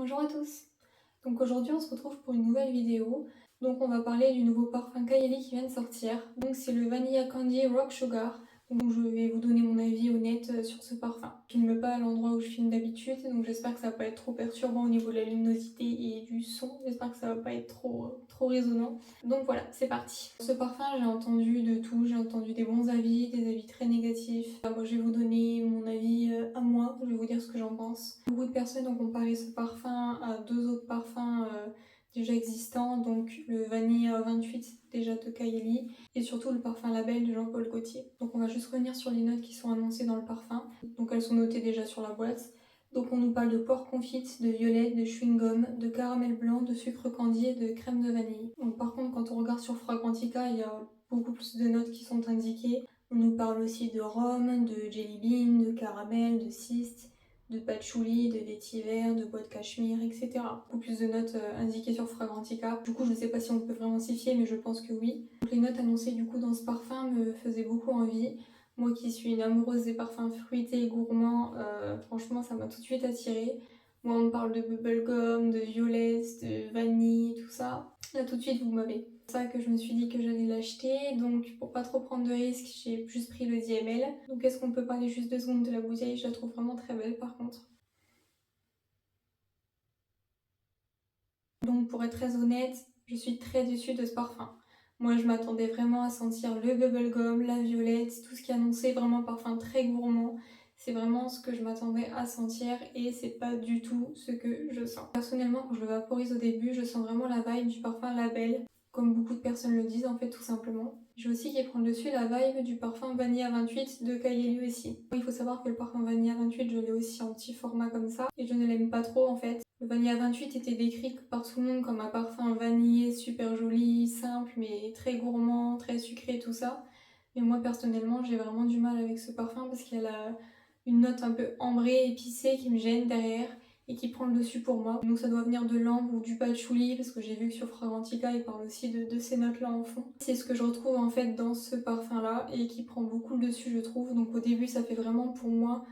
Bonjour à tous. Donc aujourd'hui on se retrouve pour une nouvelle vidéo. Donc on va parler du nouveau parfum Kylie qui vient de sortir. Donc c'est le Vanilla Candy Rock Sugar. Donc je vais vous donner mon avis honnête sur ce parfum. Je ne filme pas à l'endroit où je filme d'habitude, donc j'espère que ça va pas être trop perturbant au niveau de la luminosité et du son. J'espère que ça va pas être trop résonnant. Donc voilà, c'est parti. Ce parfum, j'ai entendu de tout, j'ai entendu des bons avis, des avis très négatifs. Moi je vais vous donner mon avis à moi, je vais vous dire ce que j'en pense. Beaucoup de personnes ont comparé ce parfum à deux autres parfums déjà existants, donc le Vanilla 28 déjà de Kylie et surtout le parfum Label de Jean-Paul Gaultier. Donc on va juste revenir sur les notes qui sont annoncées dans le parfum. Donc elles sont notées déjà sur la boîte. Donc on nous parle de poire confite, de violette, de chewing-gum, de caramel blanc, de sucre candi et de crème de vanille. Donc par contre quand on regarde sur Fragrantica, il y a beaucoup plus de notes qui sont indiquées. On nous parle aussi de rhum, de jelly bean, de caramel, de cyste, de patchouli, de vétiver, de bois de cachemire, etc. Beaucoup plus de notes indiquées sur Fragrantica. Du coup, je ne sais pas si on peut vraiment s'y fier, mais je pense que oui. Donc, les notes annoncées du coup dans ce parfum me faisaient beaucoup envie. Moi qui suis une amoureuse des parfums fruités et gourmands, franchement, ça m'a tout de suite attirée. Moi, on me parle de bubblegum, de violette, de vanille, tout ça. Là, tout de suite, vous m'avez. C'est pour ça que je me suis dit que j'allais l'acheter. Donc, pour pas trop prendre de risques, j'ai juste pris le 10 ml. Donc, est-ce qu'on peut parler juste 2 secondes de la bouteille? Je la trouve vraiment très belle, par contre. Donc, pour être très honnête, je suis très déçue de ce parfum. Moi, je m'attendais vraiment à sentir le bubblegum, la violette, tout ce qui annonçait vraiment parfum très gourmand. C'est vraiment ce que je m'attendais à sentir et c'est pas du tout ce que je sens. Personnellement, quand je le vaporise au début, je sens vraiment la vibe du parfum Label, comme beaucoup de personnes le disent en fait tout simplement. J'ai aussi qui prend le dessus la vibe du parfum Vanilla 28 de Kylie aussi. Il faut savoir que le parfum Vanilla 28, je l'ai aussi en petit format comme ça et je ne l'aime pas trop en fait. Le Vanilla 28 était décrit par tout le monde comme un parfum vanillé super joli, simple mais très gourmand, très sucré, tout ça. Mais moi personnellement j'ai vraiment du mal avec ce parfum parce qu'elle a une note un peu ambrée, épicée qui me gêne derrière et qui prend le dessus pour moi. Donc ça doit venir de l'ambre ou du patchouli parce que j'ai vu que sur Fragrantica il parle aussi de ces notes là en fond. C'est ce que je retrouve en fait dans ce parfum là et qui prend beaucoup le dessus je trouve. Donc au début ça fait vraiment pour moi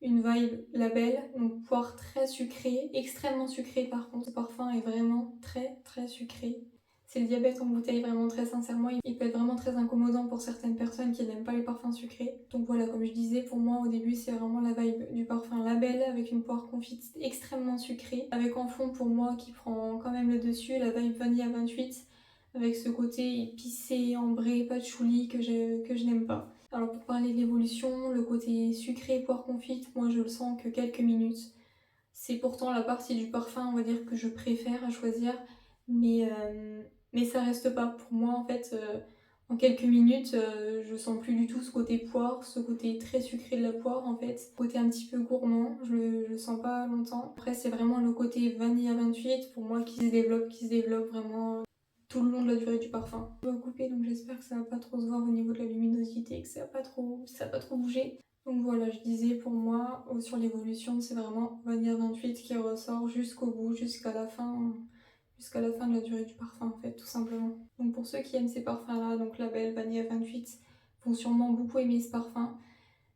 une vibe label, donc poire très sucrée, extrêmement sucrée par contre. Ce parfum est vraiment très sucré. C'est le diabète en bouteille, vraiment très sincèrement. Il peut être vraiment très incommodant pour certaines personnes qui n'aiment pas les parfums sucrés. Donc voilà, comme je disais, pour moi au début c'est vraiment la vibe du parfum label avec une poire confite extrêmement sucrée. Avec en fond pour moi qui prend quand même le dessus, la vibe vanilla 28 avec ce côté épicé, ambré, patchouli que je n'aime pas. Alors pour parler de l'évolution, le côté sucré poire confite, moi je le sens que quelques minutes. C'est pourtant la partie du parfum, on va dire, que je préfère à choisir, mais ça reste pas. Pour moi, en fait, en quelques minutes, je sens plus du tout ce côté poire, ce côté très sucré de la poire, en fait. Ce côté un petit peu gourmand, je le sens pas longtemps. Après, c'est vraiment le côté vanilla 28, pour moi, qui se développe vraiment tout le long de la durée du parfum. Je vais couper, donc j'espère que ça va pas trop se voir au niveau de la luminosité, que ça va pas trop bouger. Donc voilà, je disais pour moi, sur l'évolution, c'est vraiment Vanilla 28 qui ressort jusqu'au bout, jusqu'à la fin de la durée du parfum en fait, tout simplement. Donc pour ceux qui aiment ces parfums-là, donc Label, Vanilla 28, vont sûrement beaucoup aimer ce parfum.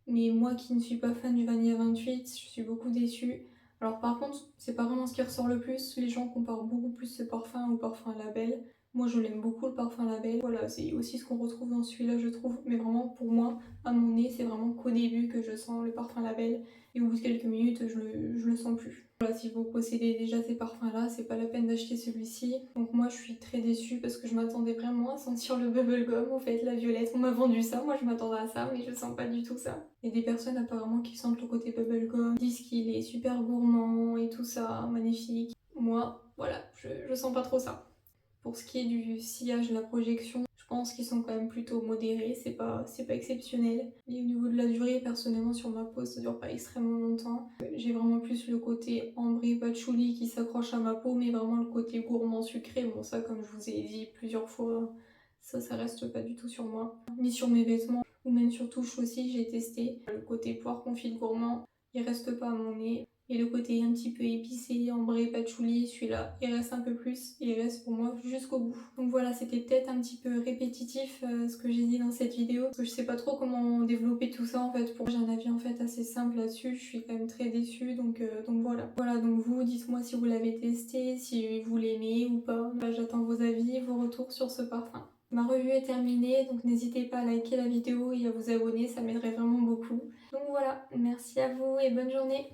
Mais moi qui ne suis pas fan du Vanilla 28, je suis beaucoup déçue. Alors par contre, c'est pas vraiment ce qui ressort le plus. Les gens comparent beaucoup plus ce parfum au parfum Label. Moi je l'aime beaucoup le parfum Label. Voilà, c'est aussi ce qu'on retrouve dans celui-là je trouve. Mais vraiment pour moi, à mon nez, c'est vraiment qu'au début que je sens le parfum Label. Et au bout de quelques minutes, je le sens plus. Voilà, si vous possédez déjà ces parfums-là, c'est pas la peine d'acheter celui-ci. Donc moi je suis très déçue parce que je m'attendais vraiment à sentir le bubblegum, en fait, la violette. On m'a vendu ça, moi je m'attendais à ça, mais je sens pas du tout ça. Il y a des personnes apparemment qui sentent le côté bubblegum, disent qu'il est super gourmand et tout ça, magnifique. Moi, voilà, je sens pas trop ça. Pour ce qui est du sillage, de la projection, je pense qu'ils sont quand même plutôt modérés, c'est pas exceptionnel. Et au niveau de la durée, personnellement sur ma peau, ça dure pas extrêmement longtemps. J'ai vraiment plus le côté ambré patchouli qui s'accroche à ma peau, mais vraiment le côté gourmand sucré. Bon ça, comme je vous ai dit plusieurs fois, ça reste pas du tout sur moi. Ni sur mes vêtements, ou même sur touche aussi, j'ai testé. Le côté poire confit gourmand, il reste pas à mon nez. Et le côté un petit peu épicé, ambré, patchouli, celui-là, il reste un peu plus et il reste pour moi jusqu'au bout. Donc voilà, c'était peut-être un petit peu répétitif ce que j'ai dit dans cette vidéo, parce que je sais pas trop comment développer tout ça en fait. J'ai un avis en fait assez simple là-dessus, je suis quand même très déçue, donc voilà. Voilà, donc vous, dites-moi si vous l'avez testé, si vous l'aimez ou pas. J'attends vos avis, vos retours sur ce parfum. Ma revue est terminée, donc n'hésitez pas à liker la vidéo et à vous abonner, ça m'aiderait vraiment beaucoup. Donc voilà, merci à vous et bonne journée.